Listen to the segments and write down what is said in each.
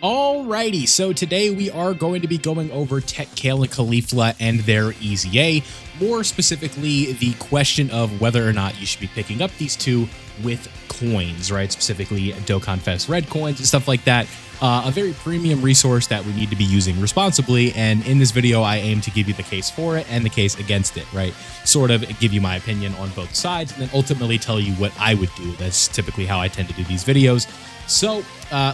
Alrighty, so today we are going to be going over KALE and CAULIFLA and their EZA, more specifically the question of whether or not you should be picking up these two with coins, right? Specifically Dokkan Fest red coins and stuff like that. A very premium resource that we need to be using responsibly, and in this video I aim to give you the case for it and the case against it, right? Sort of give you my opinion on both sides and then ultimately tell you what I would do. That's typically how I tend to do these videos. So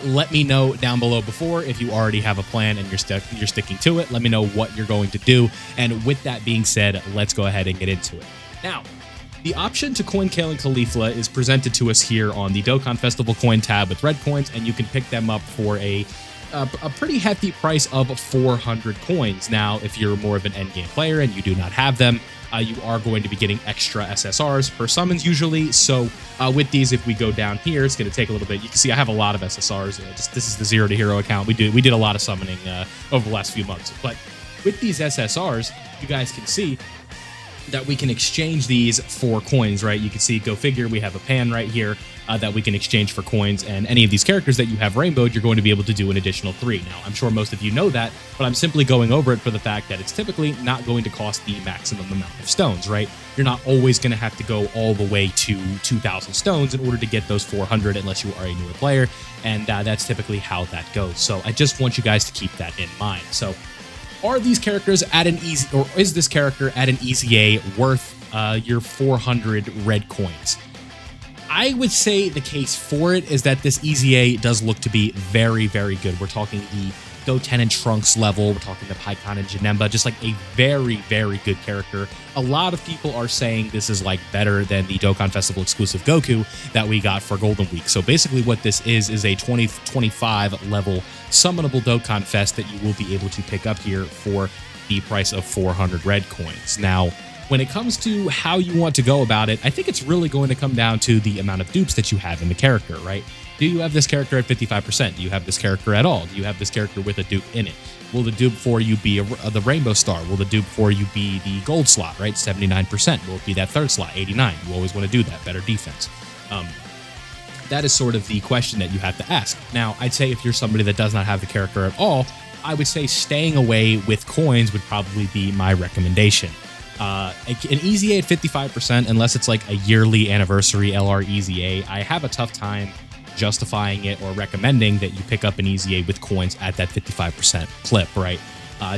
let me know down below before if you already have a plan and you're sticking to it. Let me know what you're going to do. And with that being said, let's go ahead and get into it. Now, the option to coin KALE and CAULIFLA is presented to us here on the Dokkan Festival coin tab with red coins, and you can pick them up for a pretty hefty price of 400 coins. Now, if you're more of an endgame player and you do not have them, you are going to be getting extra SSRs per summons usually. So with these, if we go down here, it's going to take a little bit. You can see I have a lot of SSRs. This is the 0 to hero account. We did a lot of summoning over the last few months. But with these SSRs, you guys can see that we can exchange these for coins, right? You can see, go figure, we have a pan right here that we can exchange for coins, and any of these characters that you have rainbowed, you're going to be able to do an additional 3. Now, I'm sure most of you know that, but I'm simply going over it for the fact that it's typically not going to cost the maximum amount of stones, right? You're not always going to have to go all the way to 2,000 stones in order to get those 400 unless you are a newer player, and that's typically how that goes. So I just want you guys to keep that in mind. So are these characters at an easy, or is this character at an EZA worth your 400 red coins? I would say the case for it is that this EZA does look to be very, very good. We're talking the Goten and Trunks level. We're talking the Paikon and Janemba, just like a very, very good character. A lot of people are saying this is like better than the Dokkan Festival exclusive Goku that we got for Golden Week. So basically what this is a 20-25 level summonable Dokkan Fest that you will be able to pick up here for the price of 400 red coins. Now, when it comes to how you want to go about it, I think it's really going to come down to the amount of dupes that you have in the character, right? Do you have this character at 55%? Do you have this character at all? Do you have this character with a dupe in it? Will the dupe for you be the rainbow star? Will the dupe for you be the gold slot, right? 79%. Will it be that third slot, 89? You always want to do that, better defense. That is sort of the question that you have to ask. Now, I'd say if you're somebody that does not have the character at all, I would say staying away with coins would probably be my recommendation. An EZA at 55%, unless it's like a yearly anniversary LR EZA, I have a tough time justifying it or recommending that you pick up an EZA with coins at that 55% clip, right?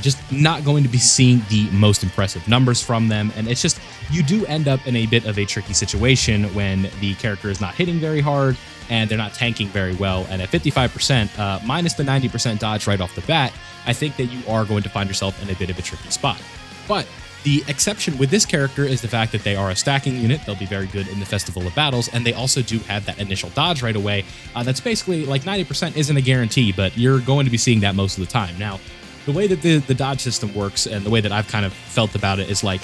Just not going to be seeing the most impressive numbers from them, and it's just, you do end up in a bit of a tricky situation when the character is not hitting very hard and they're not tanking very well, and at 55%, minus the 90% dodge right off the bat, I think that you are going to find yourself in a bit of a tricky spot. But the exception with this character is the fact that they are a stacking unit. They'll be very good in the Festival of Battles, and they also do have that initial dodge right away. That's basically like 90% isn't a guarantee, but you're going to be seeing that most of the time. Now, the way that the dodge system works and the way that I've kind of felt about it is like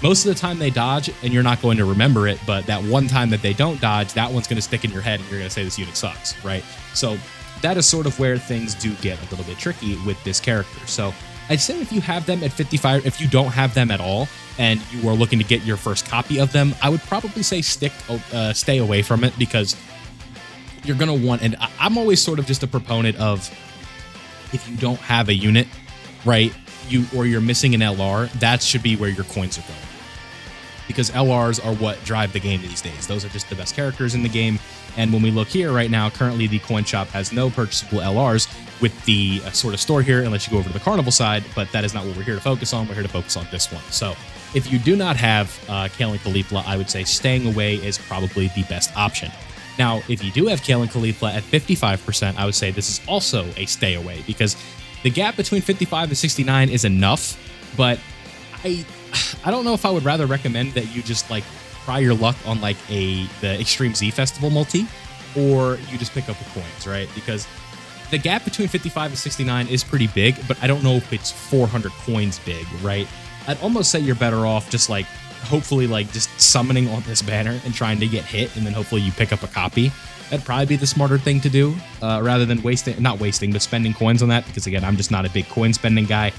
most of the time they dodge and you're not going to remember it, but that one time that they don't dodge, that one's going to stick in your head and you're going to say this unit sucks, right? So that is sort of where things do get a little bit tricky with this character. So I'd say if you have them at 55, if you don't have them at all, and you are looking to get your first copy of them, I would probably say stay away from it, because you're going to want, and I'm always sort of just a proponent of, if you don't have a unit, right, or you're missing an LR, that should be where your coins are going. Because LRs are what drive the game these days. Those are just the best characters in the game. And when we look here right now, currently the coin shop has no purchasable LRs with the sort of store here, unless you go over to the carnival side, but that is not what we're here to focus on. We're here to focus on this one. So if you do not have KALE and CAULIFLA, I would say staying away is probably the best option. Now, if you do have KALE and CAULIFLA at 55%, I would say this is also a stay away, because the gap between 55 and 69 is enough, but I don't know if I would rather recommend that you just like try your luck on like the Extreme Z Festival multi, or you just pick up the coins, right? Because the gap between 55 and 69 is pretty big, but I don't know if it's 400 coins big, right? I'd almost say you're better off just like hopefully like just summoning on this banner and trying to get hit, and then hopefully you pick up a copy. That'd probably be the smarter thing to do, rather than but spending coins on that, because again, I'm just not a big coin spending guy.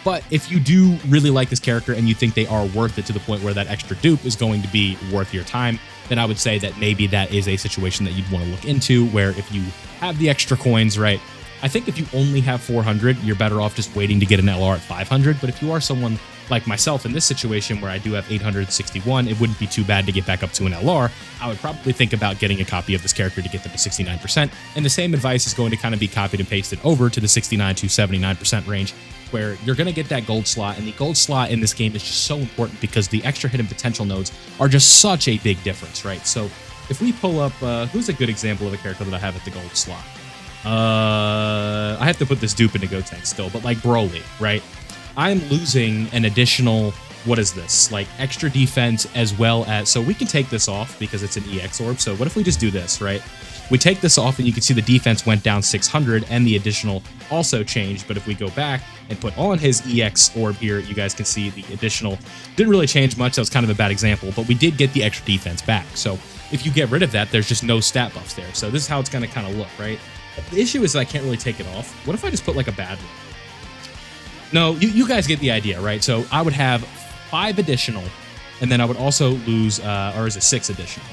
But if you do really like this character and you think they are worth it to the point where that extra dupe is going to be worth your time, then I would say that maybe that is a situation that you'd want to look into, where if you have the extra coins, right, I think if you only have 400, you're better off just waiting to get an LR at 500. But if you are someone like myself in this situation where I do have 861, it wouldn't be too bad to get back up to an LR. I would probably think about getting a copy of this character to get them to 69%. And the same advice is going to kind of be copied and pasted over to the 69 to 79% range, where you're going to get that gold slot. And the gold slot in this game is just so important because the extra hidden potential nodes are just such a big difference, right? So if we pull up, who's a good example of a character that I have at the gold slot? I have to put this dupe into Gotenks still, but like Broly, right? I'm losing an additional, what is this? Like extra defense as well as, so we can take this off because it's an EX orb. So what if we just do this, right? We take this off and you can see the defense went down 600 and the additional also changed. But if we go back and put on his EX orb here, you guys can see the additional didn't really change much. That was kind of a bad example, but we did get the extra defense back. So if you get rid of that, there's just no stat buffs there. So this is how it's going to kind of look, right? The issue is that I can't really take it off. What if I just put like a bad one? No, you guys get the idea, right? So I would have 5 additional, and then I would also lose, or is it 6 additional?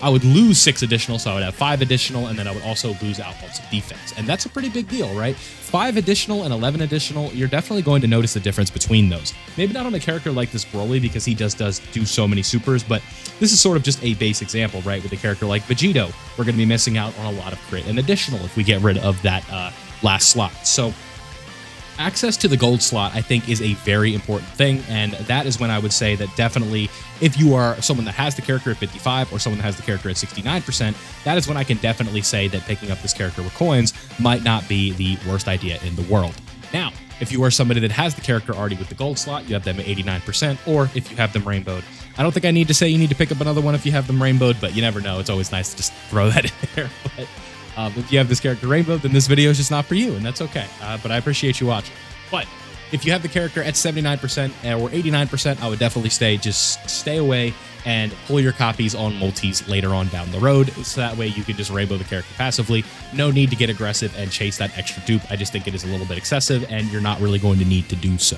I would lose 6 additional, so I would have 5 additional, and then I would also lose outputs of defense. And that's a pretty big deal, right? 5 additional and 11 additional, you're definitely going to notice the difference between those. Maybe not on a character like this Broly, because he does do so many supers, but this is sort of just a base example, right? With a character like Vegito, we're going to be missing out on a lot of crit and additional if we get rid of that last slot. So access to the gold slot, I think, is a very important thing, and that is when I would say that definitely if you are someone that has the character at 55 or someone that has the character at 69%, that is when I can definitely say that picking up this character with coins might not be the worst idea in the world. Now, if you are somebody that has the character already with the gold slot, you have them at 89%, or if you have them rainbowed. I don't think I need to say you need to pick up another one if you have them rainbowed, but you never know. It's always nice to just throw that in there. But if you have this character rainbowed, then this video is just not for you, and that's okay. But I appreciate you watching. But if you have the character at 79% or 89%, I would definitely stay away and pull your copies on multis later on down the road. So that way you can just rainbow the character passively. No need to get aggressive and chase that extra dupe. I just think it is a little bit excessive, and you're not really going to need to do so.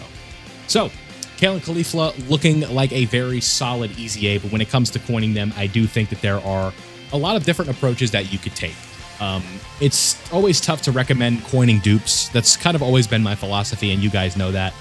So KALE and CAULIFLA looking like a very solid EZA, but when it comes to coining them, I do think that there are a lot of different approaches that you could take. It's always tough to recommend coining dupes. That's kind of always been my philosophy, and you guys know that.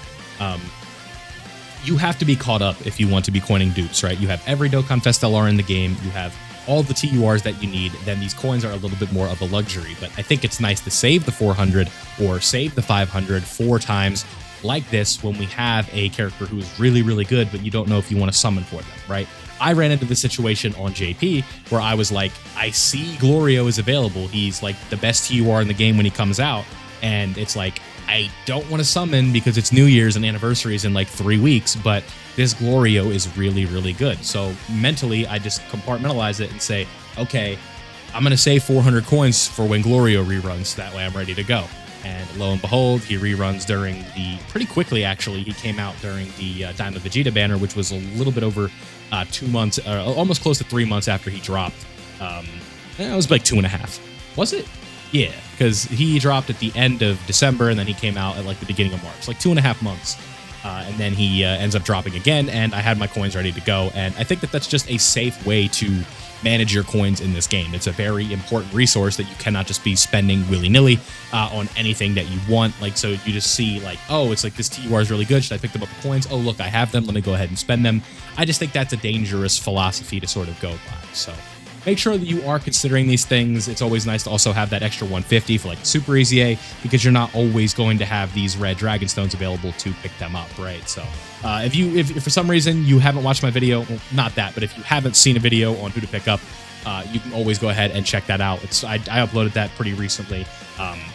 You have to be caught up if you want to be coining dupes, right? You have every Dokkan Fest LR in the game. You have all the TURs that you need. Then these coins are a little bit more of a luxury, but I think it's nice to save the 400 or save the 500 4 times like this when we have a character who is really, really good, but you don't know if you want to summon for them, right? I ran into the situation on JP where I was like, I see Glorio is available. He's like the best TUR in the game when he comes out. And it's like, I don't want to summon because it's New Year's and anniversaries in like 3 weeks, but this Glorio is really, really good. So mentally, I just compartmentalize it and say, okay, I'm going to save 400 coins for when Glorio reruns. That way I'm ready to go. And lo and behold, he reruns during pretty quickly actually. He came out during the Diamond Vegeta banner, which was a little bit over 2 months, almost close to 3 months after he dropped. It was like 2.5. Was it? Yeah, because he dropped at the end of December, and then he came out at like the beginning of March, like 2.5 months. And then he ends up dropping again, and I had my coins ready to go. And I think that that's just a safe way to manage your coins in this game. It's a very important resource that you cannot just be spending willy-nilly on anything that you want. Like, so you just see like, oh, it's like this TUR is really good. Should I pick them up the coins? Oh, look, I have them. Let me go ahead and spend them. I just think that's a dangerous philosophy to sort of go by. So make sure that you are considering these things. It's always nice to also have that extra 150 for like Super EZA, because you're not always going to have these red dragon stones available to pick them up, right? So if for some reason you haven't watched my video, well, not that, but if you haven't seen a video on who to pick up, you can always go ahead and check that out. I uploaded that pretty recently,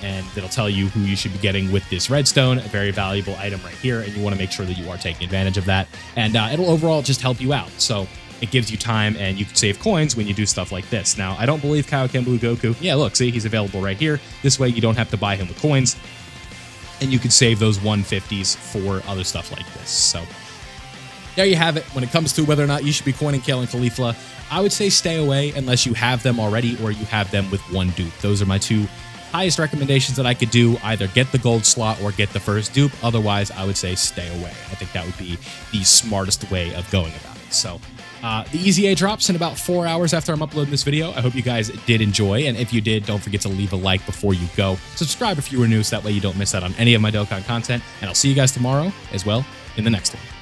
and it'll tell you who you should be getting with this redstone, a very valuable item right here, and you want to make sure that you are taking advantage of that, and it'll overall just help you out. So it gives you time, and you can save coins when you do stuff like this. Now, I don't believe Kaioken Blue Goku. Yeah, look, see, he's available right here. This way, you don't have to buy him with coins, and you can save those 150s for other stuff like this. So there you have it. When it comes to whether or not you should be coining KALE and CAULIFLA, I would say stay away unless you have them already or you have them with one dupe. Those are my 2 highest recommendations that I could do. Either get the gold slot or get the first dupe. Otherwise, I would say stay away. I think that would be the smartest way of going about it. So The EZA drops in about 4 hours after I'm uploading this video. I hope you guys did enjoy, and if you did, don't forget to leave a like before you go. Subscribe if you were new, so that way you don't miss out on any of my Dokkan content, and I'll see you guys tomorrow as well in the next one.